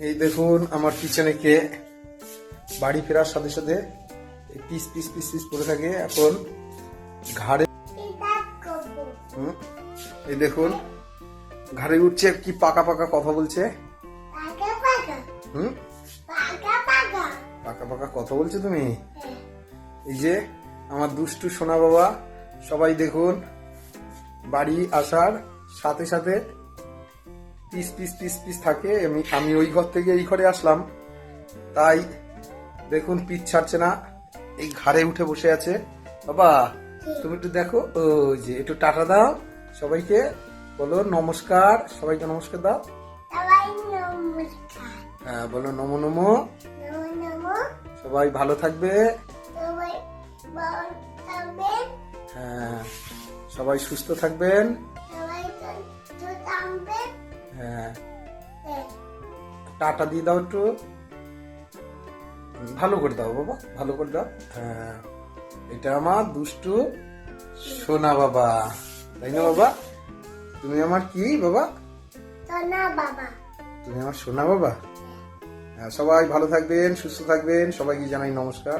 এই দেখুন আমার পিছনে কে বাড়ি ফেরার সাথে সাথে পিস পিস পিস পিস পড়ে থাকে এখন ঘাড়ে। এই দেখুন ঘাড়ে উঠছে, কি পাকা পাকা কথা বলছে। পাকা পাকা কথা বলছো তুমি। এই যে আমার দুষ্টু সোনা বাবা, সবাই দেখুন বাড়ি আসার সাথে সাথে পিস পিস পিস পিস থাকে। আমি ওই ঘর থেকে এই ঘরে আসলাম, তাই দেখুন পিচ ছাড়ছে না, এই ঘাড়ে উঠে বসে আছে। বাবা তুমি একটু দেখো, ওই যে একটু টাটা দাও সবাইকে, বলো নমস্কার, সবাইকে নমস্কার দাও। হ্যাঁ বলো নমো নমো। সবাই ভালো থাকবে। হ্যাঁ সবাই সুস্থ থাকবেন। হ্যাঁ টাটা দিয়ে দাও একটু, ভালো করে দাও বাবা, ভালো করে দাও। হ্যাঁ এটা আমার দুষ্টু সোনা বাবা, তাই না বাবা? তুমি আমার কি বাবা? তুমি আমার সোনা বাবা। হ্যাঁ সবাই ভালো থাকবেন, সুস্থ থাকবেন, সবাইকে জানাই নমস্কার।